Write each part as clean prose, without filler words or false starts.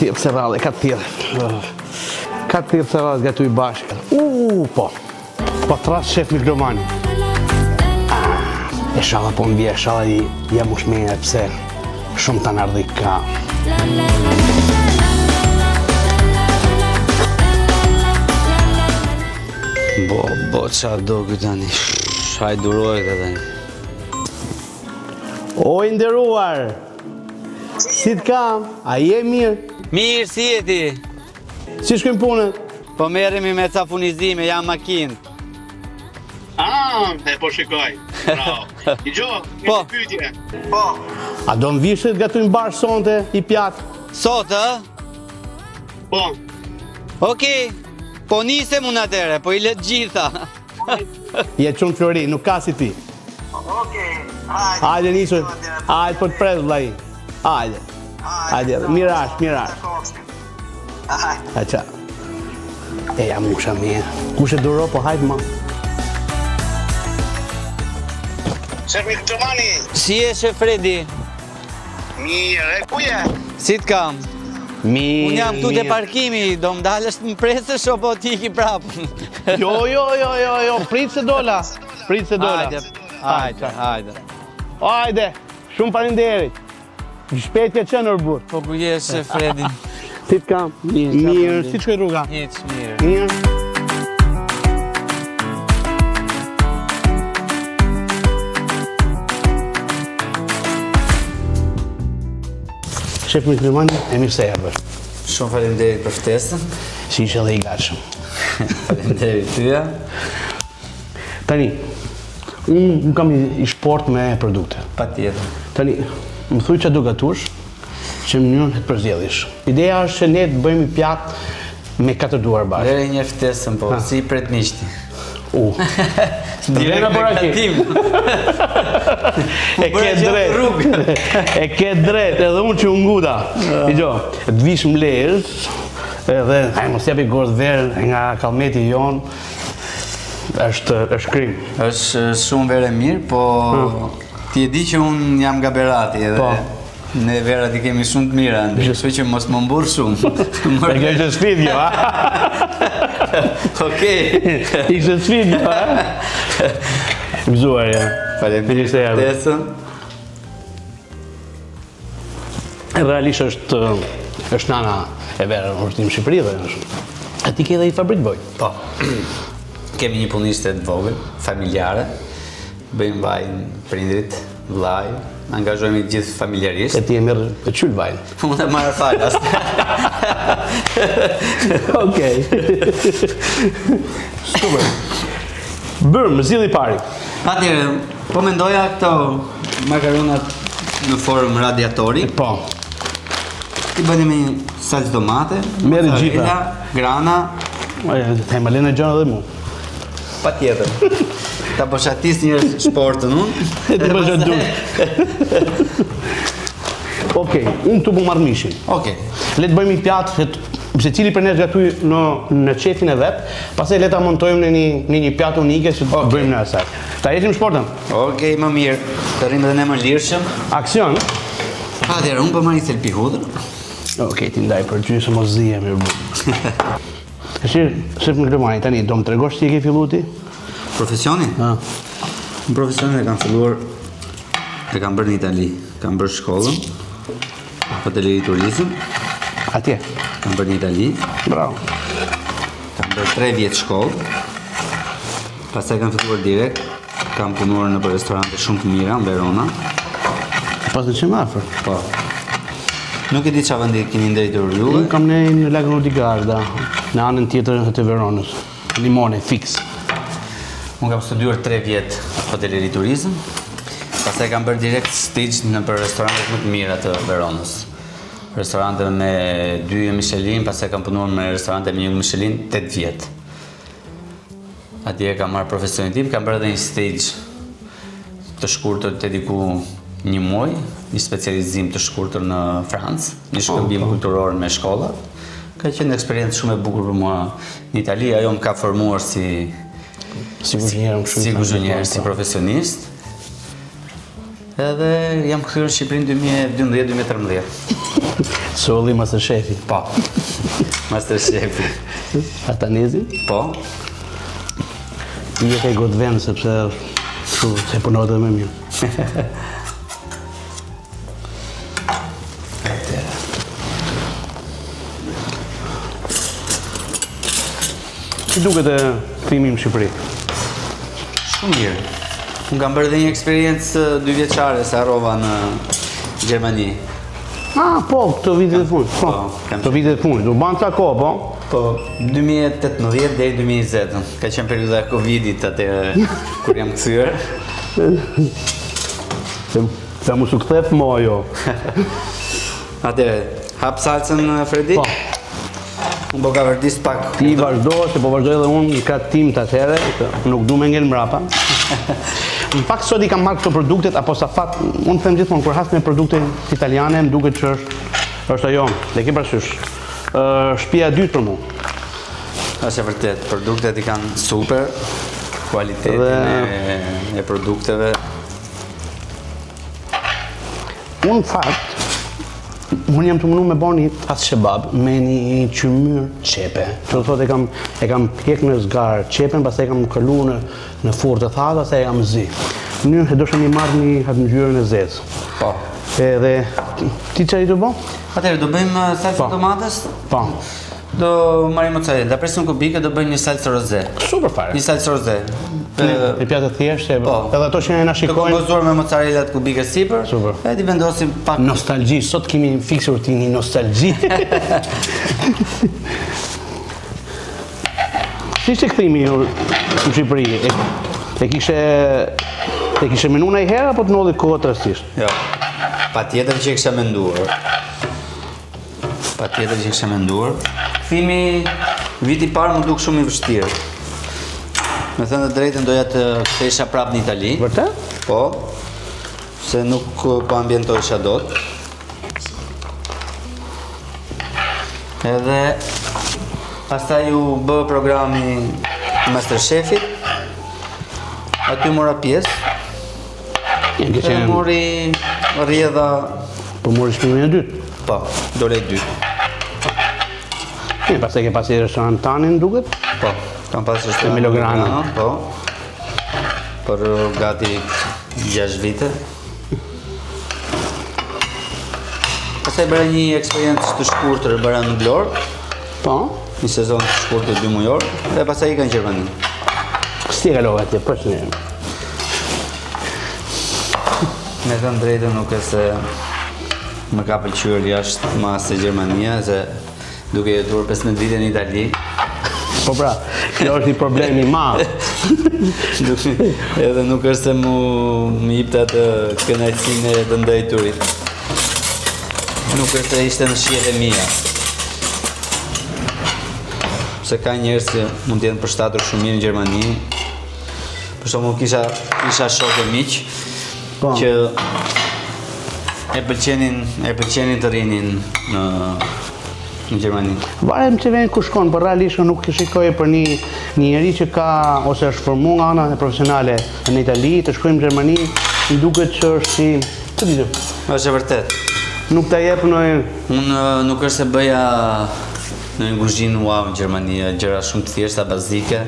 tjerë serrale, 4 tjerë. 4 tjerë serrale gatuj bashkë. Po. Po tras shef mikromani. E shala po m'bje, shala jam u shmenja pse shumë të nardhi ka. Bo, qa do këtë tani, shaj duroj këtë tani. O, i nderuar! Si t'kam? A je mirë? Mirë, si e ti? Si shkojmë punët? Po merremi me ca funizime, jam makinë. E po shikoj. Bravo. I gjo, një pyetje. Po. A do më vishë të gatujmë bashkë sonte i pjatë? Sot, ë? Po. Okej, po nisem unë atere, po i let gjitha. Je qënë Flori, nuk ka si ti. Okej. Hajde nisur, hajde për të presë vlaj. Hajde. Hajde, mirash. A qa. E jam musha me. Kush e duro, po hajde ma. Shef Mikromani. Si e shef Fredi? Mirë, ku je? Si t'kam? Mirë. Unë jam tu te parkimi, do m'dalësh më presësh o po t'iki prapë. Jo, pritë se dola. Hajde, shumë falenderit. Shpejtje qënër burë. Po ku je shef Fredi? Si t'kam? Mirë, si t'shkoj rruga? Hiç, mirë. Mirë. Shef Mikromani, e mirë se erdhër. Shumë faleminderit për ftesën. Si ishe dhe i gatshëm. Faleminderit tyja. Tani, unë kam i shport me produkte. Patjetër. Tani, më thuj që do gatush, që mënyrën të përzjedhish. Ideja është që ne të bëjmë i pjatë me 4 duar bashkë. Vere një ftesën, po, si pret miqti. Direkt me gatimin. E ke drejt, edhe unë që unguta. I gjo, të vish mlezë, edhe, mos japi gordë verë nga kalmeti jonë, është krim. është shumë vere mirë, po ti e di që unë jam nga Berati edhe ne verat i kemi shumë të mira, kështu që mos më mburr shumë. E kjo ishte sfidjo, a? Okej. Ishte sfidjo, a? Gëzuar, ja. Faleminderit për ftesën. Realisht është nana e verë në Ushtim Shqipëri dhe a ti ke dhe i fabrik boj? Po. Kemi një punishte të vogël, familjare. Bëjmë vajnë prindrit, vllaj, angazhojmë gjithë familjarisht. E ti e mirë e qyllë vajnë? Unë e marrë falas. Okej. Super. Bërë, më zili pari. Atëherë, po mendoja këto makaronat në formë radiatori. Po. I bëni me një salcë domate, Merri gjitha. mozzarella, grana. Te më lene gjëna dhe mu. Patjetër. Ta boshatis një sportën unë. E të bëshë du. Okej, unë këtu po marrë mishin. Okej. Le të bëjmë i pjatë, se cili për nesh gatuj në qefin e vetë, pastaj le ta montojmë në një pjatë unike që të bëjmë në asaj. Ta jeshim shportën? Okej, më mirë. Të rrimë dhe ne më lirshëm. Aksion? Atëherë, unë po marrë një thelpi hudër. Okej, ti ndaj për gjysë mos zije mirë bu. Shef Mikromani, tani, do më tregosh si e ke fillu ti? Profesionin? Në profesionin e kam filluar, e kam bërë në Itali. Kam bërë shkollën, hotelleri turizm. Atje? Kam bërë në Itali. Bravo. Kam bërë 3 vjetë shkollë. Pastaj kam filluar direkt. Kam punuar në për restorante shumë të mira, në Verona. Pas në që më afër? Po. Nuk e di qa vendi keni ndërtuar juve. Unë kam në lagën Udigarda, në anën tjetër të Veronës. Limone, fix. Unë kam studiuar 3 vjetë hotelleri turizm. Pastaj kam bërë direkt stage në për restorantet më të mira të Veronës. Restorante me 2 Michelin, pastaj kam punuar me restorante me 1 Michelin 8 vjetë. Atje kam marrë profesionin tim, kam bërë edhe një stage të shkurtër të diku 1 muaj, një specializim të shkurtër në Francë, një shkëmbim kulturor me shkolla. Ka qenë eksperiencë shumë e bukur për mua në Itali, ajo më ka formuar si kuzhinier, si profesionist. Edhe jam kthyer në Shqipëri në 2012-2013. Solli Masterchefi. Po. Masterchefi. Artanezi? Po. I e ke gotë vend sepse kështu se punohet edhe më mirë. Si duket e kthimi në Shqipëri? Shumë mirë. Unë kam bërë dhe një eksperiencë 2 vjeçare se harrova në Gjermani. Po, këto vitet e fundit. Po, kam këto vitet e fundit. U ban ca kohë, po? Po, 2018 deri 2020. Ka qenë periudha e Covidit atëherë kur jam kthyer. Se mu su kthef mo jo. Atëherë, hap salcën Fredi? Po. Unë po ka vërdis pak. Ti vazhdo, se po vazhdoj edhe unë, i ka tim të atëherë, nuk du me ngel mrapa. Në fakt sot i kam marrë këto produktet, apo sa fat, unë them gjithmonë, kur has me produkte italiane, më duket që është ajo, dhe ke parasysh, shtëpia e dytë për mua. Është e vërtet, produktet i kanë super, kualitetin e produkteve. Unë në fakt, unë jam të mundu me bo një tas shebab me një qymyr qepe. Që thot e kam pjek në zgarë qepen, pas e kam këllu në furë të thata, se e kam zi. Mënyrë e do shë një marrë një atë ngjyrën e zezë. Po. Edhe, ti që i të bo? Atëherë, do bëjmë salsa tomatës? Po. Do marrim mozzarella, da presim kubike do bëjmë një salsë roze. Super fare. Një salsë roze. Një pjatë të thjeshtë, edhe ato që na Të shikojnë. kompozuar me mozzarella të kubike sipër. Super. Edhe i vendosim pak Nostalgji, sot kemi fiksur ti një nostalgji. Si ishte kthimi në Shqipëri? E kishe menuar një herë apo të ndodhi kohë të rastësisht? Jo. Patjetër që e kisha menduar. Kthimi viti i parë më duk shumë i vështirë. Me thënë të drejtën doja të kthesha prapë në Itali. Vërtet? Po. Se nuk po ambientohesha dot. Edhe pastaj u bë programi Masterchefit. Aty mora pjesë. E mori rrjedha. Po mori shpimin e dytë. Po, dole e dytë. Pastaj ke pasi restorant Tanin duket? Po, kam pasur Te Melograna. Po. Për gati 6 vite. Pastaj bëra një eksperiencë të shkurtër bëra në Vlorë, Po. një sezon të shkurtër 2 mujor, dhe pastaj ika në Gjermani. Si e kalova atje, për që një? Me thënë drejtën nuk e se më ka pëlqyer jashtë mas se Gjermania, se duke jetuar 15 vite në Itali. Po pra, kjo është një problem i madh. Edhe nuk është se më jepte atë kënaqësinë e të ndajturit. Nuk është se ishte në shihet e mia. Se ka njerëz që mund të jenë përshtatur shumë mirë në Gjermani. Për shembull kisha shokë miq që e pëlqenin të rinin në Gjermani. Varet që vjen ku shkon, por realisht nuk e shikoj për një njerëz që ka ose është formuar nga ana e profesionale në Itali, të shkojmë në Gjermani, i duket që është si, të di. Është e vërtet. Nuk ta jep në Unë nuk është se bëja në një kuzhinë wow në Gjermani, gjëra shumë të thjeshta, bazike,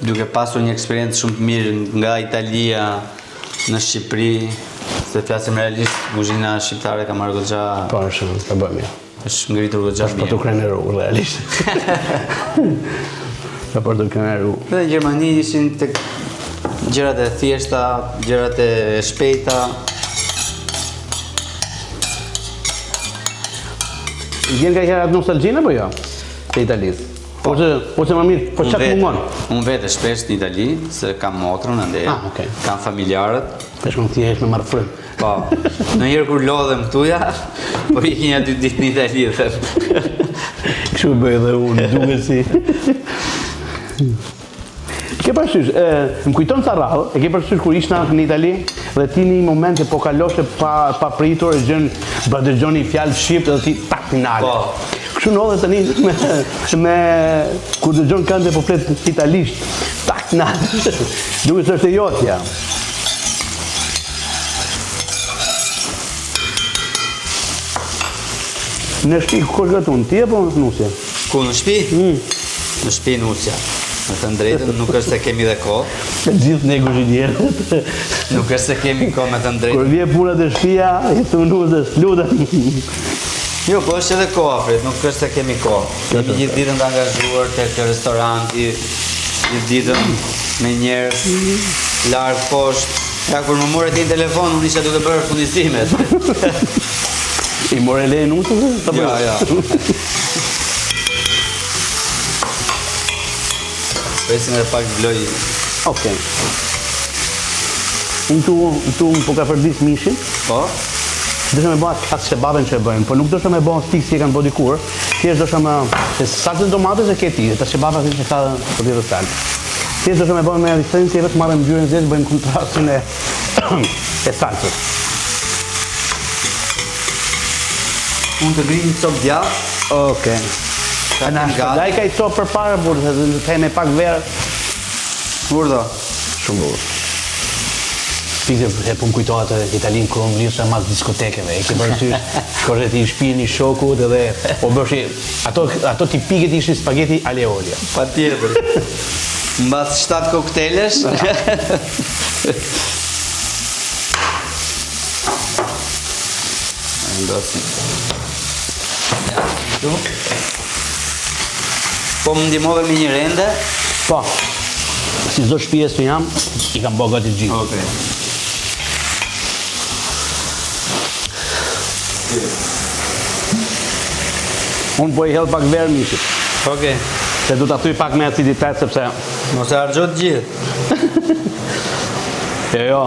duke pasur një eksperiencë shumë të mirë nga Italia në Shqipëri, se flasim realisht, kuzhina shqiptare ka marrë goxha. Po, është e bëjmë mirë. Është ngritur goxha mirë. Po të kreneru, realisht. Ka për të kreneru. Dhe në Gjermani ishin tek gjërat e thjeshta, gjërat e shpejta. Vjen ka herë atë nostalgjinë apo jo? Te Italisë. Ose më mirë, po çfarë mungon? Unë vetë shpesh në Itali, se kam motrën ande. Okay. Kam familjarët. Pesh më thjesht me marr frymë. Po. Ndonjëherë kur lodhem këtuja, po ik një 2 ditë në Itali them. Kështu bëj edhe unë, duket si. Ke parasysh, më kujton ca rrallë, e ke parasysh kur ishna në Itali dhe ti një moment që po kaloshe pa pritur, dëgjoni fjalë shqipt dhe ti tak finale. Po. Kështu ndodhet tani me kur dëgjon këngë po flet italisht, tak finale. Duket se është e jotja. Në shtëpi kush gëton? Ti apo Nusja? Ku në shtëpi? Në shtëpi Nusja. Me të drejtën nuk është se kemi dhe kohë. Të gjithë ne kuzhinierët. Nuk është se kemi kohë me të drejtën. Kur vje puna të shtëpia, i thon Nusës, lutem. Jo, po është edhe koha, Fred, nuk është se kemi kohë. Kemi gjithë ditën të angazhuar tek restoranti, gjithë ditën me njerëz, larg poshtë. Ja, kur më morë ti në telefon, unë isha duke bërë fundizimet. I more lejë Nusës? Ja. Presim edhe pak vloj. Okej. Unë tu po ka përdis mishin. Po? Dësha me bëha atë shebabën që e bëjmë, po nuk dësha me bëha stikë si e kanë bëdi kur, thjesht dësha me... Se salcën tomatës e ke ti, ta shebaba që ka për tjetër salcë. Thjesht dësha me bëha me diferencë e vetë marrëm gjyrën zezë, bëjmë kontrastin e salcës. Unë të grijë një copë djathë. Okej. Daj ka i copë për parë, por të thejme pak verë. Burdo. Shumë burë. Pikë e pun kujtohat Italinë kur unë vlisë mas diskotekeve, e ke përësysh, shkoshe ti i shpirë një shokut edhe, o bërshi, ato tipiket ishin spaghetti alle olio. Pa tjetër. Mbas 7 koktelesh. Po më ndihmove me një rende? Po, si zdo shpijes të jam, i kam bo gati gjithë. Okej. Unë po i hell pak verë mishit, Okej. se du të thuj pak me aciditet, sepse... Mos e harxho të gjithë. Jo.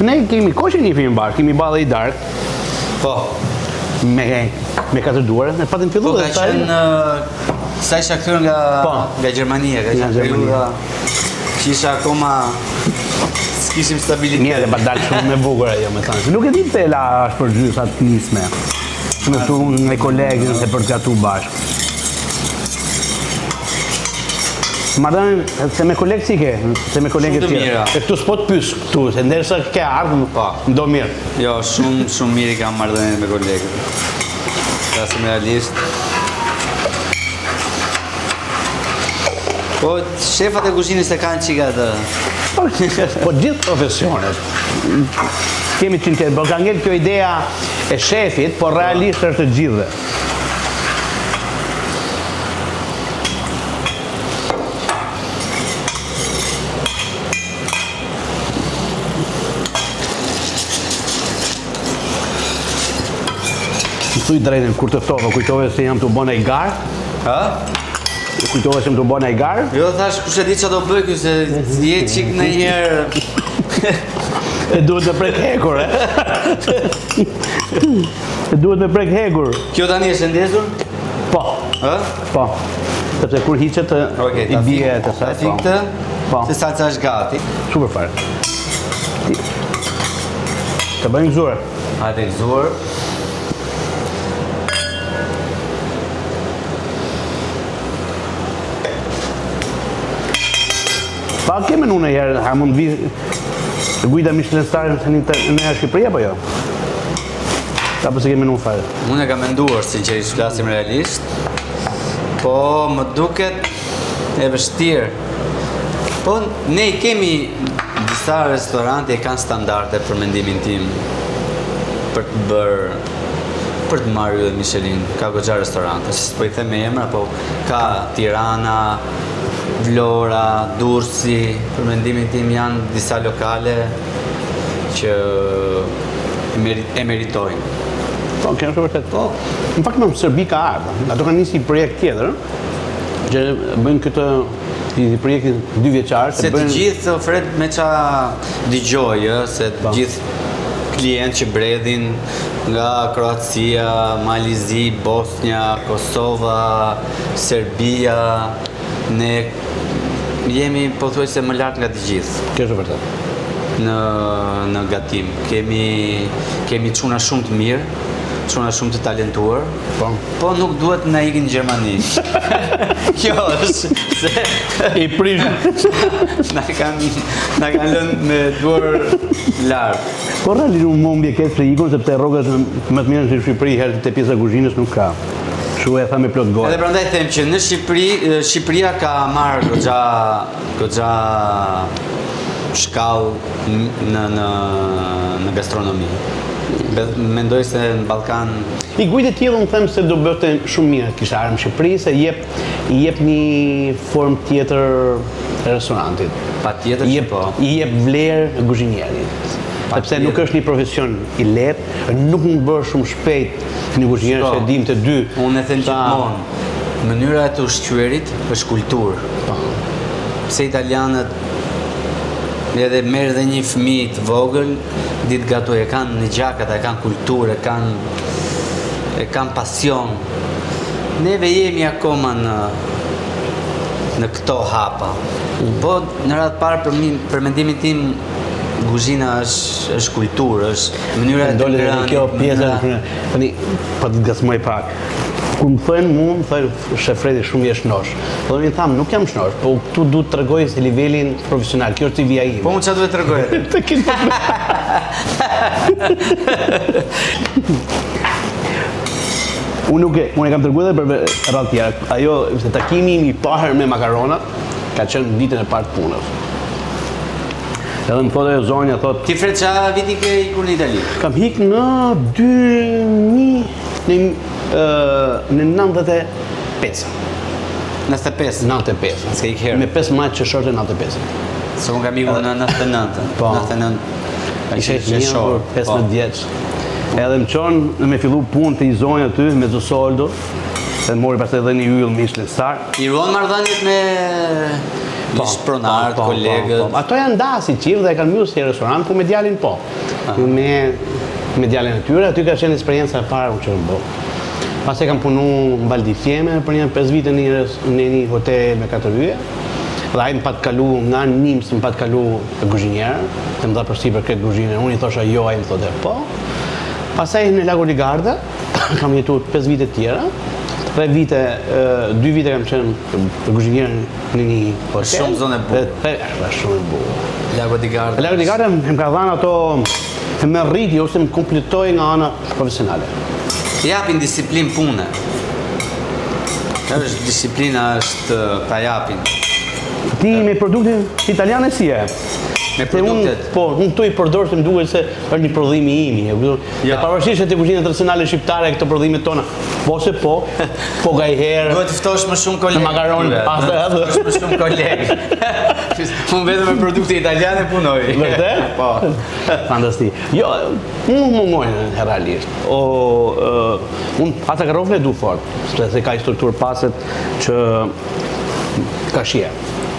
Ne kemi kohë që një film bashkë, kemi ba dhe i dark, Po. me 4 duare, ne patim fillu Po dhe ka qenë sa isha kthyer Po. nga Gjermania, ka Nga qenë Gjermania. periudha që isha akoma s'kishim stabilitet. Mirë, dhe pa dalë shumë me bukur ajo me thënë. Nuk e di pse la është për gjysat të nisme. Me këtu me kolegin se për të gatu bashkë. Ma dënë, se me kolegë si ke, se me kolegë Shumë të mira. E këtu s'po të pysë këtu, se ndërsa ke ardhë, Po. ndo mirë. Jo, shumë mirë i kam marrëdhënie me kolegët. Flasim realisht. Po, shefat e kuzhinës e kanë qika të... Po gjithë profesionet. Kemi qënë po ka ngellë kjo idea e shefit, por realisht është të gjithë. Thuj drejtën, kur të kujtove se jam të bëna i garë? Ha? Kujtove se jam të bëna i garë? Jo, thash, kush e di që do bëj kjo, se je qik në njerë... E duhet me prek hekur, e? E duhet me prek hekur. Kjo tani është ndezur? Po, Ha? po. Sepse kur hiqet Okej, i bie të ta sa. fik këtë, Po. se salca është gati. Super fare. Të bëjmë gëzure. Hajde gëzuar. Pa keme në në herë, ha mund vi Guida Michelin Star në Shqipëri apo jo? Apo se keme në fare? Unë e kam menduar, sinqerisht flasim realisht, po më duket e vështirë. Po ne i kemi disa restorante e kanë standarde për mendimin tim për të marrë dhe Michelin. Ka goxha restorante, po i them me emra, po ka Tirana, Vlora, Durrësi, për mendimin tim janë disa lokale që e meritojnë. Po, kënë është vërtet. Po. Në fakt në Serbi ka ardhë. Ato kanë njësi projekt tjetër, që bëjnë këtë projektin 2 vjeçar. Se të gjithë, Fred, me qa dëgjoj, se të gjithë klientë që bredhin nga Kroacia, Malizi, Bosnia, Kosova, Serbia, ne jemi pothuajse më lart nga të gjithë Kjo është vërtet. në gatim. Kemi çuna shumë të mirë, çuna shumë të talentuar, po nuk duhet na ikin në Gjermani. Kjo është se I prish. na kanë lënë me duar larg. Po realisht unë më mbjeket se ikon sepse rrogat më të mira në Shqipëri herë te pjesa e kuzhinës nuk ka. Kështu e tha me plot gojë. Edhe prandaj them që në Shqipëria ka marrë goxha shkallë në gastronomi. Mendoj se në Ballkan I gujt e tillë unë them se do bëte shumë mirë kisha ardhur në Shqipëri se i jep një formë tjetër restorantit. Patjetër që po. I jep vlerë kuzhinierit. Sepse nuk është një profesion I lehtë, nuk mund bërë shumë shpejt një kuzhinier se dim të dy. Unë e them gjithmonë, mënyra e të ushqyerit është kulturë. Pse italianët edhe merr dhe një fëmijë të vogël, ditë gatuj e kanë në gjakat, e kanë kulturë, e kanë pasion. Neve jemi akoma në këto hapa. Po në radhë parë për mendimin tim kuzhina është kulturë, është mënyra e të ngrënit. Kjo pjesa tani po të gazmoj pak. Kur më thënë mua, më thënë shef Fredi shumë je shnosh. Po unë I tham, nuk jam shnosh, po këtu duhet të tregoj se nivelin profesional, kjo është CV-ja ime. Po unë çfarë duhet të tregoj? Unë e kam treguar edhe për radhë tjera. Ajo se takimi im I parë me makaronat ka qenë ditën e parë të punës. Edhe më thotë zonja, thotë, Ti Fred qa viti ke ikur në Itali? kam hik në 2000 në 95. 95. 95. S'ke ik herë. Me 5 maj qershor 95. Se unë kam ikur në 99. Po. 99. Ishe qershor, 15 vjeç. Edhe më qonë me fillu punë të I zonja aty me Zosoldo, se mori pastaj edhe një yll Michelin Star. I ruan marrëdhëniet me pronarët, kolegët. Ato janë dasi qivë dhe e kanë mjus si restorant, po me djalin po. Me djalin e tyre, aty ka qenë eksperjenca e parë që në bo. Pas e kam punu në Baldifjeme për një 5 vite në një hotel me 4 yje. Dhe ajë më patë kalu nga Nims, më patë kalu kuzhinjerë, të më dha përsi për këtë kuzhinjerë, unë I thosha jo, ajë më thote po. Pasaj në Lago di Garda, kam jetu 5 vite tjera, 2 vite kam qenë kuzhinjerë në një hotel. Shumë zonë e bukur. Shumë e bukur. Lago di Garda. Lago di Garda më ka dhanë ato, me rriti ose më kompletoj nga ana profesionale. Japin disiplin pune. Disiplina është ta japin. Ti me produkte italiane si e? Me produktet. Unë këtu I përdor se më duket se është një prodhimi imi. E pavarësisht se te kuzhina tradicionale shqiptare këto prodhimet tona, po gajherë. Duhet të ftosh më shumë kolegë. Makaronë, pasta edhe. Ftosh më shumë kolegë. Unë vetëm me produkte italiane punoj. Vërtet? Po. Fantastik. Jo, unë mungojnë realisht. Unë pasta garofle du fort, se ka strukturë paset që ka shije.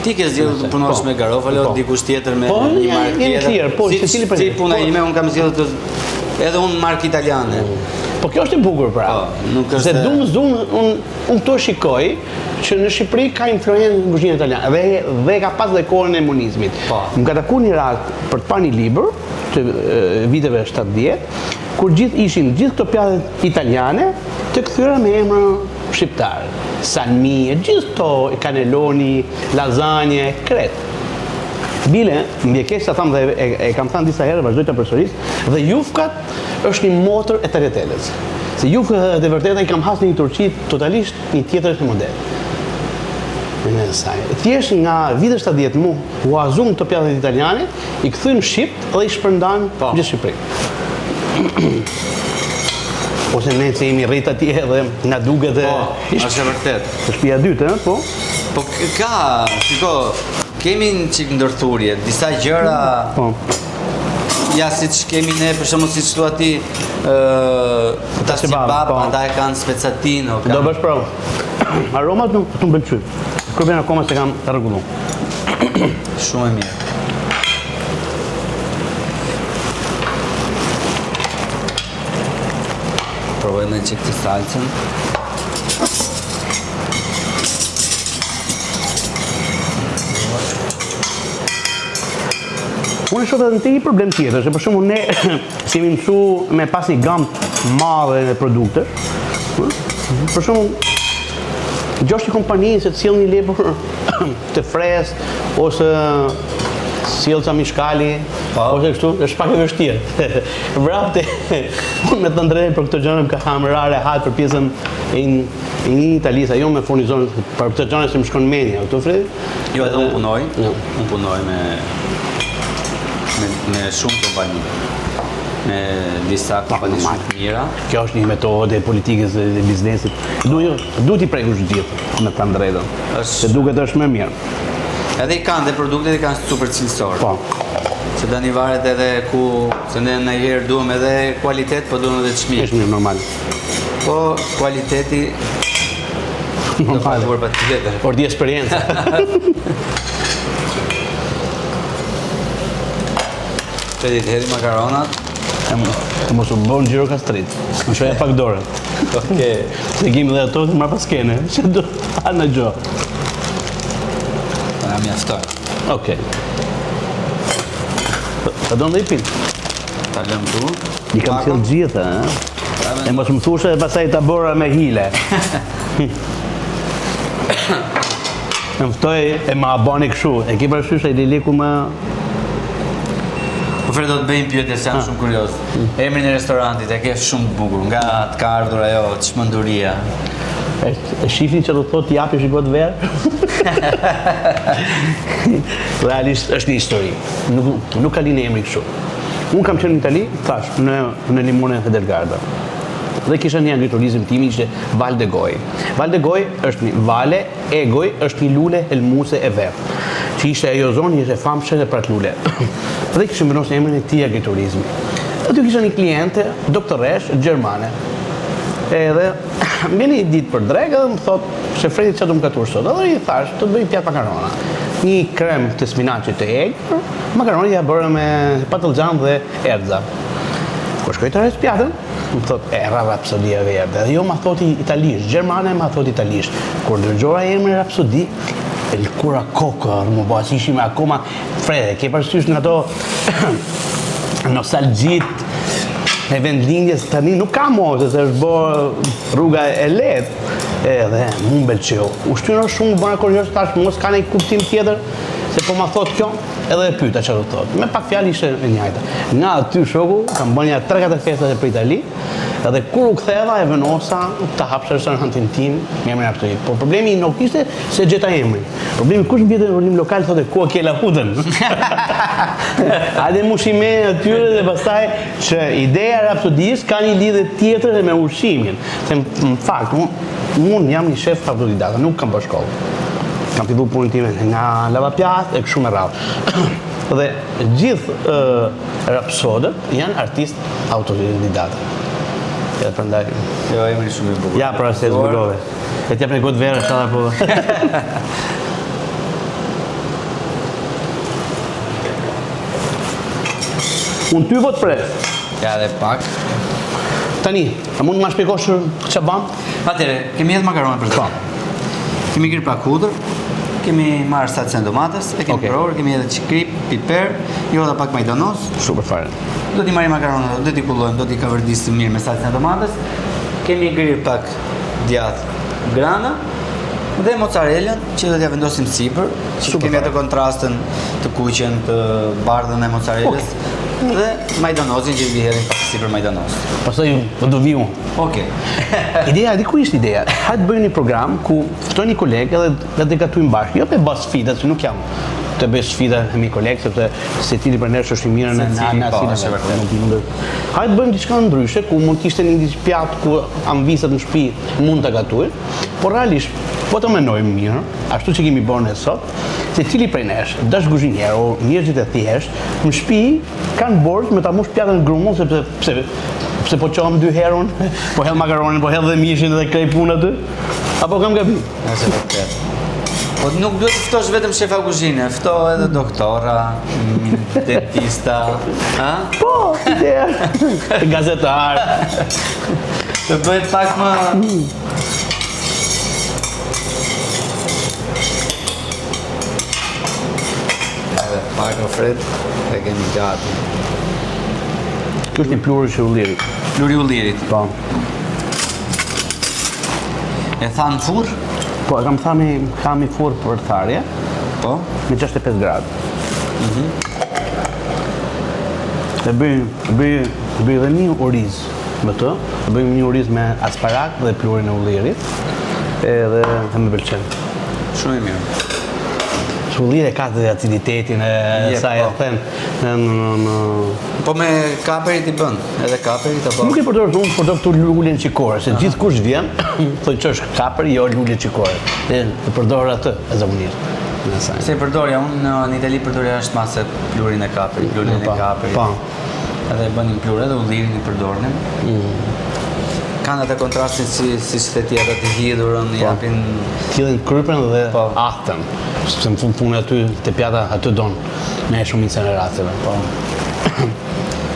Ti ke zgjedhur të punosh me garofale o dikush tjetër me një markë tjetër? Si puna ime, unë kam zgjedhur edhe unë markë italiane. Po kjo është e bukur pra. Nuk është. Se unë këto shikoj që në Shqipëri ka influencë në kuzhinë italiane dhe ka pas dhe kohën e komunizmit. Më ka takuar një rast për të parë një libër të viteve 70, kur ishin gjithë këto pjatat italiane të kthyer me emra shqiptar. Salmi, gjithë to, kaneloni, lasagne, kret. Bile, mbjekesha tham dhe e kam thënë disa herë, vazhdoj ta përsëris, dhe jufkat është një motor e tagliatelles. Se jufkat e vërteta I kam hasë në një Turqi totalisht një tjetër të model. Thjesht nga vite 70 mu u azum këto pjatat italiane, I kthyn Shqip dhe I shpërndan gjithë Shqipëri. Ose ne që jemi rrit atje dhe nga duket e... Po, është e vërtet. Shtëpia dytë, po? Po ka, shiko, kemi një qik ndërthurje, disa gjëra... Po. Ja, si që kemi ne, për shumë si që tu ati... Tasibab, ata e kanë spezzatino. Do bësh provë. Aromat nuk të më bëlqy. Kërpjen akoma se kam të rregullu. Shumë e mirë. Provojme që këtë salcën. Unë shoh edhe një problem tjetër, se për shembull ne si jemi mësuar me pas një gamë madhe e produkte. Për shembull, gjosh një kompani se të sjell një lepur të freskët ose sjell ca mishkali, ose kështu, është pak e vështirë. Vrapte, unë me të drejtë për këtë gjënë më ka hamrare hajt për pjesën e një Italisë, ajo me furnizon për këtë gjënë se më shkon menja, këtu Fredi? Jo, edhe unë punoj me shumë kompani. Me disa kompani shumë të mira. Kjo është një metodë e politikës dhe biznesit. Duhet i prekush gjithë, me të drejtën. Se duket është më mirë. Edhe i kanë dhe produktet i kanë super cilësor. Po. Se da një varet edhe ku, se ne në herë duhem edhe kualitet, po duhem edhe çmim. Është mirë, normal. Po kualiteti do paguar pa tjetër. Por di eksperiencë. Fredi të hedhi makaronat. Të mos u bën gjiro kastrit. Më shoja pak dorën. Okej. Se kemi dhe ato të marrë pas kene. Që do në gjo. Na mjaftoj. Okej. Ta do në dhe i pin. Ta lëm tu. I kam qëllë gjithë, e mos më thushe e pasaj ta bora me hile. Më ftoj e ma aboni këshu. E ki përshyshe i liliku më... Po Fred do të bëjmë pyetje se jam shumë kurioz. Emrin e restorantit e ke shumë të bukur, nga të ka ardhur ajo çmenduria. E shifni që do të thotë japi shikot verë? Realisht është një histori. Nuk ka linë emri kështu. Unë kam qenë në Itali, thash, në Limone dhe Delgarda. Dhe kisha një agriturizm timi ishte Val de Goj. Val de Goj është një vale, e Goj është një lule helmuse e verë. Që ishte ajo zonë, ishte famshme dhe prat lule. Dhe kishim vendosur emrin e këtij agriturizmi. Aty kisha një kliente, doktoresh, gjermane. Edhe mbeni një ditë për drekë dhe më thotë, se Fredi që du më katur sot. Edhe i thash, të bëj pjatë makarona. Një krem të spinaqit të egë, makaroni ja bërë me patlıcan dhe erza. Kur shkoj të rejtë pjatën, më thotë, Rapsodia Verde. Dhe jo ma thoti italisht, gjermane ma thoti italisht. Kur dërgjora emri Rapsodi, el cura kokër, më bëha që ishim akoma Frede, ke përsysh në ato nostalgjit e vendlindjes tani nuk ka mo, se është bërë rruga e lehtë. Edhe mu më belqeu. Ushtyra shumë bëna kurioz tash mos ka një kuptim tjetër, se po ma thot kjo, edhe e pyeta çfarë do thot. Me pak fjalë ishte e njëjta. Nga aty shoku kam bën ja 3-4 festa për Itali, edhe kur u ktheva e vënosa ta hapsha restorantin tim, me emrin Rapsodi. Po problemi nuk ishte se gjeta emrin. Problemi kush vjen në urnim lokal thotë ku ke la hudën. Hajde mushime atyre dhe pastaj që ideja e Rapsodis ka një lidhje tjetër me ushqimin. Se në fakt unë jam një shef autodidakt, nuk kam bërë shkollë. Kam filluar punën time nga lavapiat e kështu me radhë. Dhe gjithë rapsodët janë artistë autodidaktë. Edhe prandaj. Jo, emri shumë i bukur. Ja, pra se zbulove. E t'jap në gotë verë, shala po. Unë ty vot pres. Ja, dhe pak. Tani, a mund ma shpjegosh që bam? Atëre, kemi edhe makarone për të. Kemi grip pa kudër, kemi marrë salcën domates, e kemi përorë, kemi edhe qikri, piper, jo dhe pak majdanos. Super fare. Do t'i marrim makarone, do t'i kullojmë, do t'i kaverdisim mirë me salcën domates. Kemi grip pak djath grana dhe mozzarellën që do t'ja vendosim sipër, që kemi atë kontrastën të kuqen, të bardhën e mozzarellës. Dhe majdanosin që i hedhim pak sipër majdanos. Pastaj do vi unë. Okej. Ideja, di ku ishte ideja? Hajtë bëjmë një program ku ftoj një kolegë edhe të gatujmë bashkë. Jo për bas sfida, se nuk jam të bëj sfida me mi kolegë, sepse se tili për nërë është i mirë në asinave. Hajtë bëjmë diçka ndryshe, ku mund t'ishte një pjatë ku anvisat në shtëpi mund të gatuajnë, por realisht, po të menojmë mirë, ashtu që kemi bërë ne sot, se cili prej nesh, dash guzhinjer o njerëzit e thjesht, në shtëpi kanë borxh me ta mush pjatën grumull sepse po qohëm 2 herën, po hedh makaronin, po hedh dhe mishin dhe krej punë aty, apo kam gabim? Nëse vërtet. Po nuk duhet të ftosh vetëm shefa kuzhine, fto edhe doktora, dentista, ha? Po, ideja, gazetar. Të bëhet pak më... pak o Fred, e kemi gati. Kjo është një plurë që ullirit. Pluri ullirit. Po. E thanë furr? Po, e kam i furr për tharje, Po. me 65 gradë. E bëj dhe një oriz me të, bëjmë një oriz me asparak dhe plurin e ullirit, edhe më pëlqen. Shumë e mirë. Ulliri ka të aciditetin e saj, e them. Po me kaperit i bën, edhe kaperit apo? Nuk i përdor, unë përdor këtu lulin qikore, se gjithë kush vjen, thoi që është kaper, jo lulin qikore. E përdor atë, e zakonisht. Se i përdorja, unë në Itali përdorja është ma se plurin e kaperit, lulin e kaperit. Po. Edhe bënim plure dhe ullirin i përdornim. Kanë atë kontrastin si që the tjetër të hidhurën, japin... Tjilin krypën dhe Po. ahtën, sepse në fund punë aty, të pjata aty donë, me shumicën e rasteve. Po.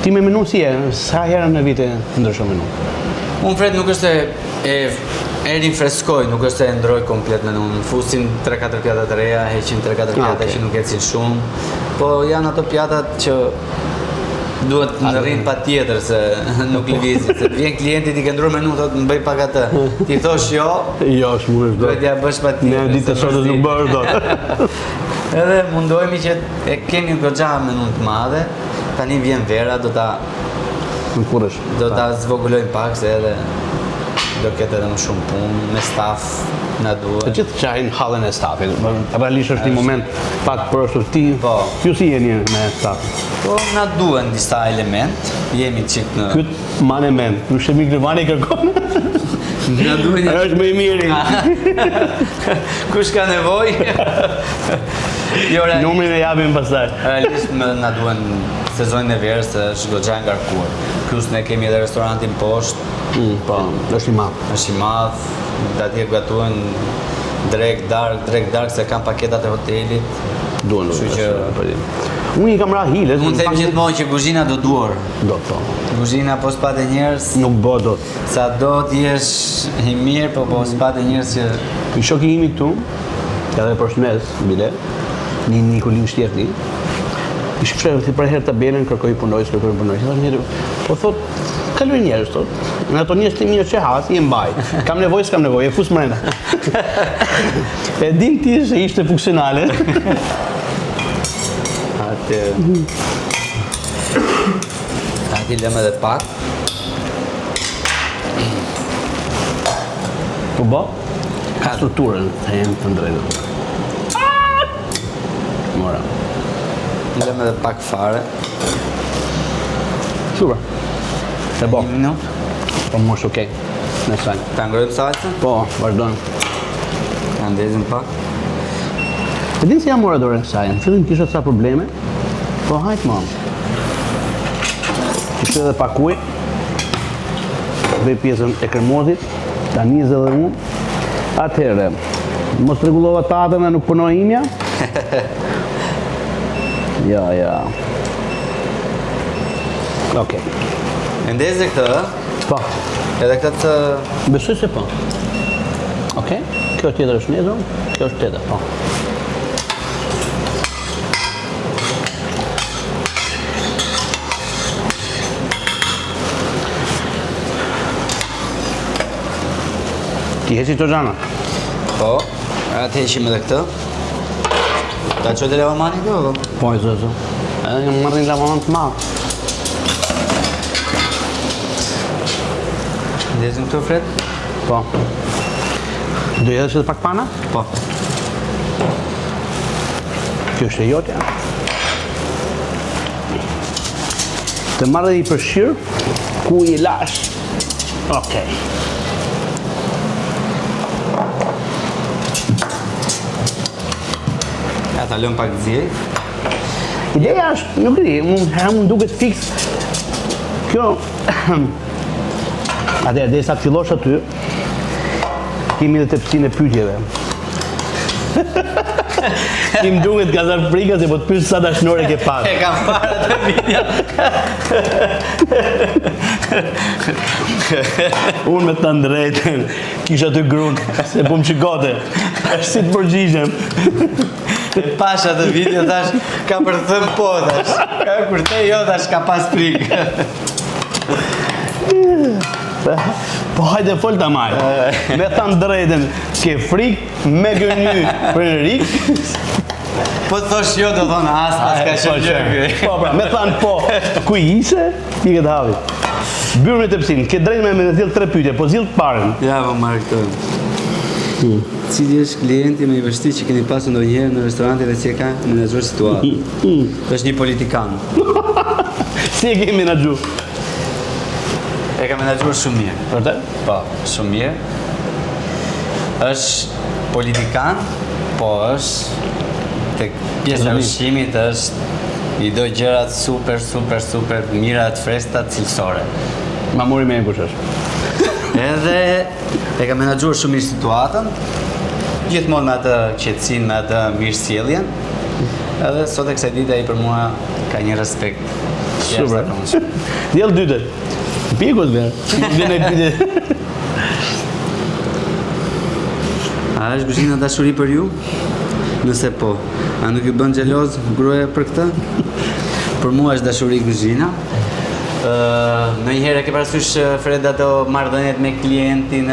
Ti me menu si e, sa herë në vite ndryshon menu? Unë Fred nuk është e rinfreskoj, nuk është e ndroj komplet menun. Fusim 3-4 pjata të reja, heqim 3-4 pjata që nuk ecin shumë, po janë ato pjatat që duhet në rrinë pa tjetër se nuk lëvizit, se vjen klienti ti ke ndrur menu, thot më bëj pak atë. Ti thosh jo, Jo, s'mundesh do. duhet ja bësh pa tjetër. Ne ditë të sotës nuk bërë do. Edhe mundohemi që e kemi goxha menu të madhe, tani vjen vera, do ta zvogullojmë pak se edhe do ketë edhe më shumë punë, me staf na Të duhet. gjithë qajnë halën e stafit. Realisht është një moment pak përshur ti. Po. Ju si jeni me stafin? Po na duhen disa element, jemi qik në... Kyt manement, nuk shemi grimani kërkon. Na duhen... Është më i miri. Kush ka nevoj? Jo, Numrin e japim pastaj. realisht na duhen sezonin e verës, se është goxha ngarkuar. Plus ne kemi edhe restorantin poshtë, Po, është i madh. është i madh, atje gatuhen drek dark, se kam paketat e hotelit. Duan. Kështu që- Unë i kam ra hiles. Unë them gjithmonë që kuzhina do duar. Do po. Kuzhina po s'pate njerëz, Nuk bë dot. sa do t'jesh i mirë, po s'pate njerëz që... I shoki imi këtu, edhe për shmes, bile, një Nikolin Shtjefti, i shpëshe si për herë tabelën, kërkoj punojës. Po thot, kaloj njerëz, thot. Në ato njerëz të mirë që has, i mbaj. Kam nevojë, s'kam nevojë, e fus mrena. E din ti se ishte funksionale. Ati lëmë edhe pak. Po bo? Ka strukturën, të jenë të ndrejtë. Mora. Lëmë edhe pak fare. Super. E bo. Një minut. Po më është okej. Në sajnë. Ta ngrojmë salcën. Po, vazhdojnë. Ta ndezim pak. E din se jam mora dore në sajnë. Në fillim kisha ca probleme. Po hajtë mam. Kishte edhe pak ujë. Vej pjesën e kremozit. Ta nizë edhe unë. Atëherë, mos rregullova tatën dhe nuk punoj imja. Ja. Okej. E ndezë këtë, Po, edhe këtë... besoj se po. Okej, kjo tjetër është nezur, kjo është tjetër, po. Ti heci të gjana? Po, atë heqim edhe këtë. Ta qoj dhe lavamani këto? Po, e zëzë. Edhe një marrë një lavaman të madhë. Ndezim këtu, Fred? Po. Do i edhe që dhe pak pana? Po. Kjo është e jotja. Të marrë dhe i përshirë, ku i lash. Okej. Ja, ta lëm pak zjej. Ideja është, nuk e di, më duket fix. Kjo, atë derisa të fillosh aty, kemi edhe tepsinë e pyetjeve. Ti më duket gazar frika se po të pyes sa dashnore ke pas. E kam parë atë video. Unë me të ndrejtën, kisha të grunë, se po më qikote. Si të përgjigjem. Pasha të video tash ka për të thënë po tash. Kur te jo tash ka pas frikë. Po hajde fol ta maj. Me thanë drejtën, ke frikë me gëny për rik. Po të thosh jo do thonë as pas ka qenë gjë. Po pra, me thanë po, ku ishe, i këtë havi. Byrë me të pësin, ke drejtë me zilë 3 pyetje, po zilë të parën. Ja, po marrë këtë. Cili është klienti më i vështirë që keni pasur ndonjëherë në restorante dhe si e ka menaxhuar situatën? Është një politikan. Si e ke menaxhu? E ka menaxhuar shumë mirë. Vërtet? Po, shumë mirë. Është politikan, po është tek pjesa e ushqimit është i do gjërat super mira të freskëta cilësore. Ma mori me kush është. Edhe e ka menaxhuar shumë mirë situatën, gjithmonë me atë qetësinë, me atë mirësjelljen. Edhe sot e kësaj dite ai për mua ka një respekt. Super. Djell dytë. Pikut verë. Vjen e pyetje. A është kuzhina dashuri për ju? Nëse po, a nuk ju bën xheloz gruaja për këtë? Për mua është dashuri kuzhina. Ndonjëherë ke parasysh Fred ato marrëdhëniet me klientin,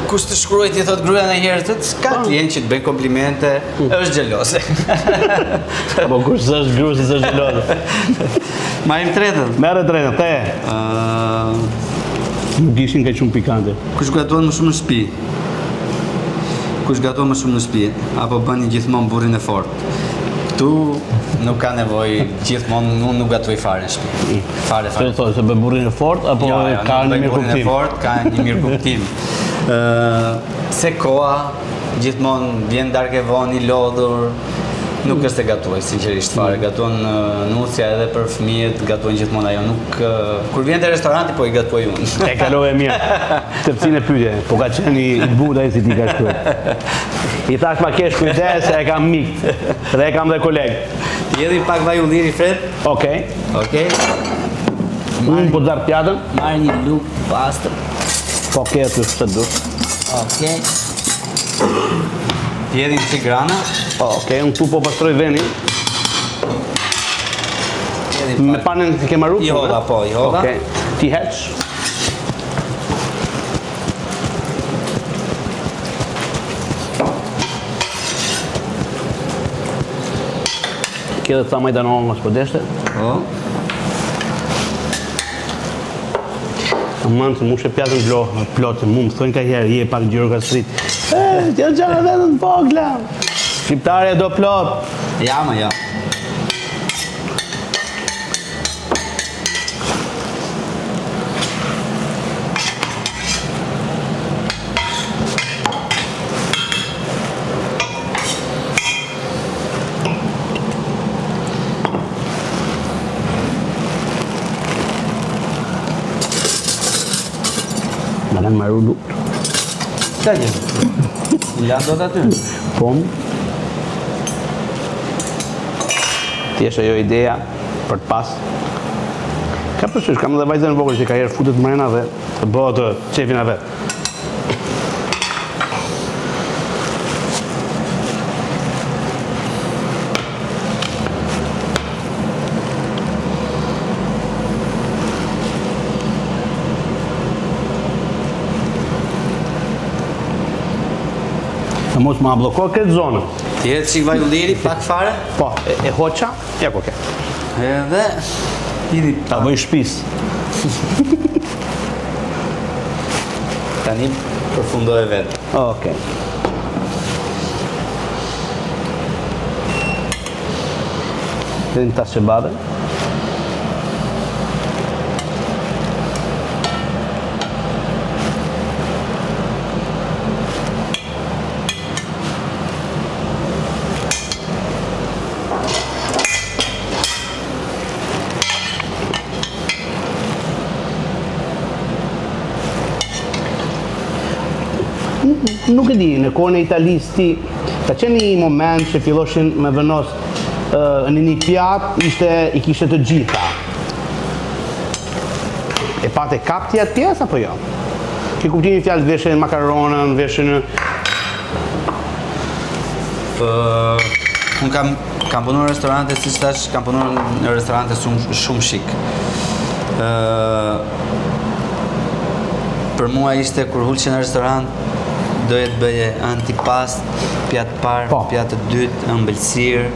kush të shkruaj ti thot gruaja ndonjëherë ka klient që të bëjnë komplimente, është xheloze. Po kush s'është grua si s'është xheloze. Marrim tretën. Merre tretën, te. Nuk ishin kaq shumë pikante. Kush gatuan më shumë në shtëpi? Kush gatuan më shumë në shtëpi? Apo bëni gjithmonë burrin e fortë? Tu nuk ka nevojë gjithmonë, unë nuk gatoj fare në shtëpi. Fare. Se thotë se bën burrin e fortë apo ka një mirë kuptim? Fort, ka një mirë kuptim. Se koha gjithmonë vjen darkë vonë i lodhur. Nuk është se gatuaj, sinqerisht fare. Gatuan nusja edhe për fëmijët, gatuan gjithmonë ajo. Nuk kur vjen te restoranti po i gatuaj unë. E kalove mirë. Tërpsin e pyetje, po ka qenë i buda si ti ka shkruar. I thash ma kesh kujdes se e kam mik dhe e kam dhe koleg. Jedhi pak vaj ulliri Fred. Okej. Unë po zartë pjatën. Marr një luk pastër. Po ke aty se du. Okej. Jedhin si grana. Okej, unë tu po pastroj venin. Me panën ke marru? I hodha, po, i hodha. Okej. Ti heq. Kjo dhe të tha majta në ongës për deshte. Po. Amanë se mu shë pjatën plotë, mu më thënë ka herë, je pak gjyrë ka srit. T'ja gjana vetën vogla. Shqiptarja do plot. Ja. Ma në marru lukt. Ka gjë? I lanë do të aty? Pom. Ti është ajo ideja për të pas. Ka përsysh, kam dhe vajzën vogël që ka herë futet mrena dhe të bëhet të qefin e vetë. Mos ma bloko këtë zonën. Ti jetë qik vaj ulliri, pak fare. Po, e hoqa, ja ko ke. Edhe Hidhi Ta bëj shpis. tani përfundoj vetë. Okej. Dhe në tas që bade. Nuk e di, në kohën e Italisë ti, ka qenë një moment që filloshin me vënos në një pjatë i kishte të gjitha. E pate kapti atë pjesë apo jo? Ki kuptimin fjalë veshin makaronën, veshin Unë kam punuar në restorante, si që thash, kam punuar në restorante shumë shik. Për mua ishte kur hulqe në restorant, doje të bëje antipast, pjatë parë, Po. pjatë të dytë, ëmbëlsirë.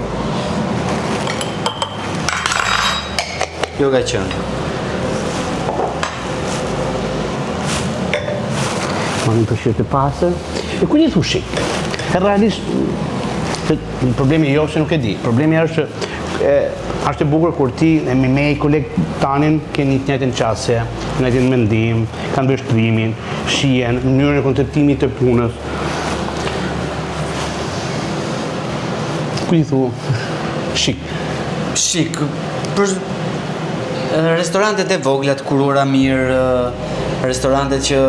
Kjo ka qenë. Ma një përshirë të pasër. E ku një thu shik? E realisht, problemi jo që nuk e di. Problemi është që është e bukur kur ti me i koleg tanin keni të njëjtin qasje, të njëjtin mendim, kanë vështrimin, shihen, mënyrën e konceptimit të punës. Ku i thu shik? Shik, për restorantet e vogla të kurora mirë, restorantet që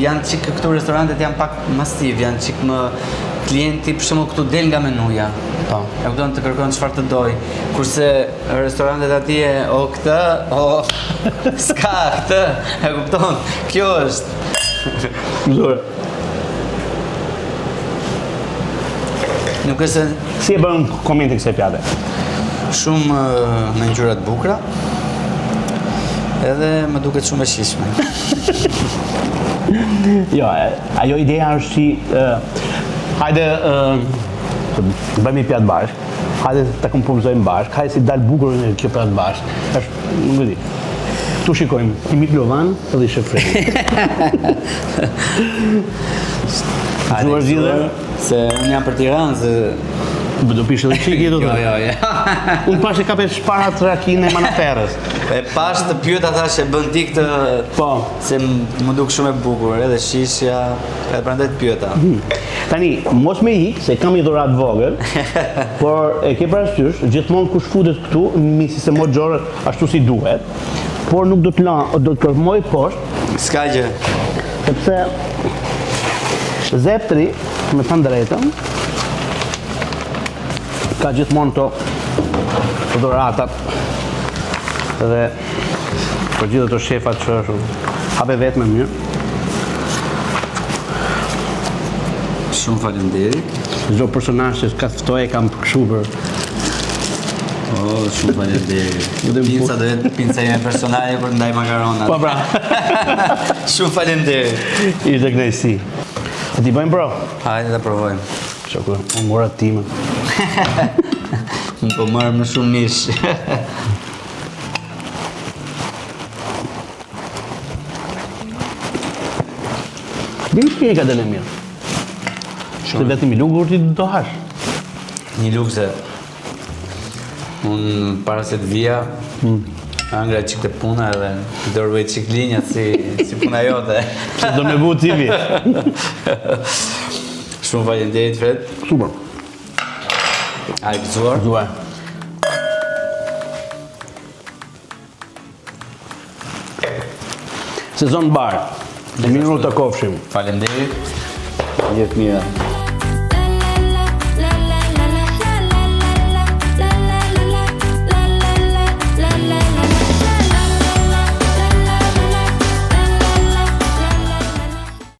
janë qik këtu restorantet janë pak masiv, janë qik më klienti për shembull këtu del nga menuja. Po. E kupton të kërkon çfarë të doj. Kurse restorantet atje o këtë, o s'ka këtë, e kupton? Kjo është. Zure. Nuk është se Si e bën komenti kësaj pjate? shumë me ngjyra të bukura. Edhe më duket shumë e shijshme. Jo, ajo ideja është që hajde bëjmë një pjatë bashkë, hajde ta kompozojmë bashkë, hajde si dalë bukur në kjo pjatë bashkë. Është, nuk e di. Tu shikojmë, Imit Lovan edhe Shef Fredi. Zuar zgjidhje? Se unë jam për Tiranë, se Do pish edhe çiki do të. jo. Unë pash e kape shpara të rakinë e manaferës. E pash të pyet ata që bën ti këtë, Po. se më duk shumë e bukur, edhe shishja, edhe prandaj të pyeta. Tani, mos me ik, se kam një dhuratë vogël, por e ke parasysh, gjithmonë kush futet këtu, misi se mo gjorë ashtu si duhet, por nuk do të kërmoj poshtë, S'ka gjë. sepse Zeptri, me thënë drejtën, ka gjithmonë të dhuratat dhe për gjithë të shefat që është hape vetë me mirë. Shumë faleminderit. Çdo personazh që ka ftoje kam këshuar. Shumë faleminderit. Pinca do jetë pinca ime personale kur ndaj makaronat. Po pra, Shumë faleminderit. ishte kënaqësi. A ti bëjmë bro? Hajde ta provojmë. Shoku, unë mora time. Unë po marrë më shumë mish. Dini që e ka dele mirë. Se vetëm i lugur ti do hash. Një lukse. Unë para se të vija, angra qik të puna edhe dërvej qik linjat si puna jote. Se do me bu TV. Shumë faleminderit Fred. Super. A e gëzuar? Duaj. Sezon bar. Dhe minuta kofshim. Faleminderit. Gjithë mira.